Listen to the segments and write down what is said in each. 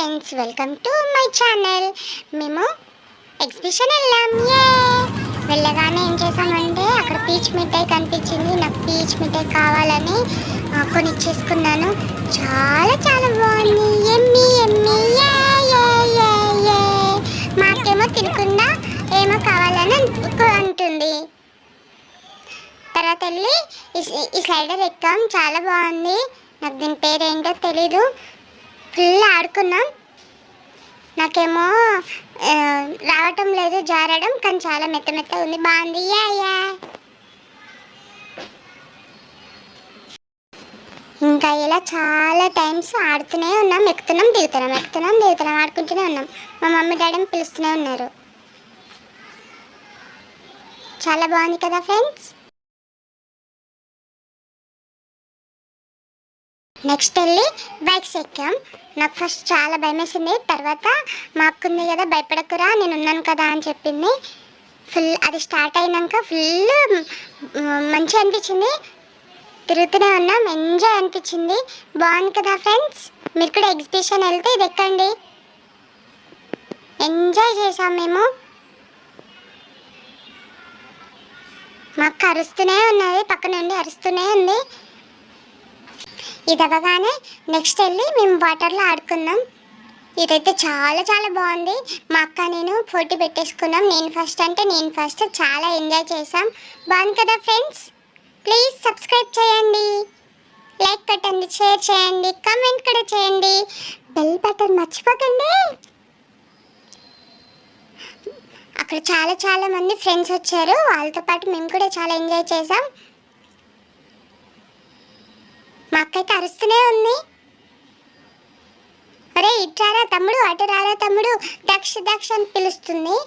Friends, welcome to my channel. మేము exhibition వెళ్ళగానే ఏం చేసామంటే అక్కడ పీచ్ మిఠాయి కనిపించింది. నాకు పీచ్ మిఠాయి కావాలని కొనిచ్చేసుకున్నాను. చాలా చాలా బాగుంది. ఎమ్మి ఎమ్మి మాకేమో తినకుండా ఏమో కావాలని అంటుంది. తర్వాత వెళ్ళి ఈ స్లైడర్ ఎక్కాం. చాలా బాగుంది. నాకు దీని పేరు ఏంటో తెలీదు. ఫుల్ ఆడుకున్నాం. నాకేమో రావటం లేదు జారడం, కానీ చాలా మెత్త ఉంది. బాగుంది. ఇంకా ఇలా చాలా టైమ్స్ ఆడుతూనే ఉన్నాం. ఎక్కుతున్నాం దిగుతున్నాం ఆడుకుంటూనే ఉన్నాం. మా మమ్మీ డాడీ పిలుస్తూనే ఉన్నారు. చాలా బాగుంది కదా ఫ్రెండ్స్. నెక్స్ట్ వెళ్ళి బైక్స్ ఎక్కాం. నాకు ఫస్ట్ చాలా భయం వేసింది. తర్వాత మా అక్క ఉంది కదా, భయపడకురా నేను ఉన్నాను కదా అని చెప్పింది. ఫుల్ అది స్టార్ట్ అయినాక ఫుల్ మంచిగా అనిపించింది. తిరుగుతూనే ఉన్నాం. ఎంజాయ్ అనిపించింది. బాగుంది కదా ఫ్రెండ్స్. మీరు కూడా ఎగ్జిబిషన్ వెళ్తే ఇది ఎక్కండి. ఎంజాయ్ చేసాం మేము. మా అక్క అరుస్తూనే ఉన్నది, పక్క నుండి అరుస్తూనే ఉంది. ఇది అవ్వగానే నెక్స్ట్ వెళ్ళి మేము వాటర్లో ఆడుకున్నాం. ఇదైతే చాలా చాలా బాగుంది. మా అక్క నేను పోటీ పెట్టేసుకున్నాం. నేను ఫస్ట్ చాలా ఎంజాయ్ చేసాం. బాగుంది కదా ఫ్రెండ్స్. ప్లీజ్ సబ్స్క్రైబ్ చేయండి, లైక్ కొట్టండి, షేర్ చేయండి, కామెంట్ కూడా చేయండి, బెల్ బటన్ మర్చిపోకండి. అక్కడ చాలా చాలా మంది ఫ్రెండ్స్ వచ్చారు. వాళ్ళతో పాటు మేము కూడా చాలా ఎంజాయ్ చేసాం. మా అక్క అయితే అరుస్తూనే ఉంది. అరే ఇటు రారా తమ్ముడు, అటు రారా తమ్ముడు, దక్ష అని పిలుస్తుంది.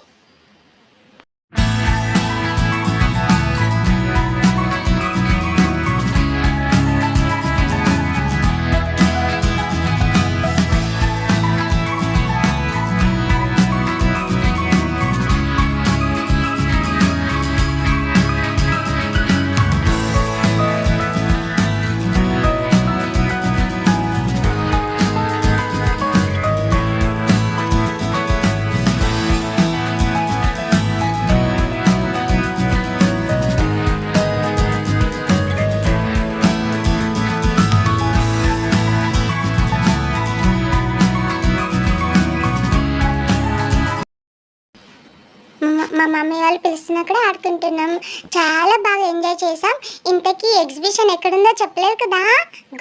మా మమ్మీ వాళ్ళు పిలుస్తున్నా కూడా ఆడుకుంటున్నాం. చాలా బాగా ఎంజాయ్ చేసాం. ఇంతకీ ఎగ్జిబిషన్ ఎక్కడుందో చెప్పలేదు కదా,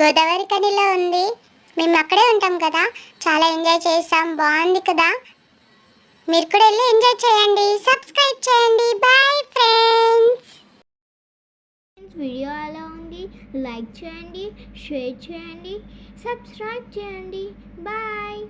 గోదావరి కనిలో ఉంది. మేము అక్కడే ఉంటాం కదా. చాలా ఎంజాయ్ చేసాం. బాగుంది కదా. మీరు కూడా వెళ్ళి ఎంజాయ్ చేయండి. సబ్స్క్రైబ్ చేయండి. Bye friends. వీడియో ఎలా ఉంది? లైక్ చేయండి, షేర్ చేయండి, సబ్స్క్రైబ్ చేయండి. బాయ్.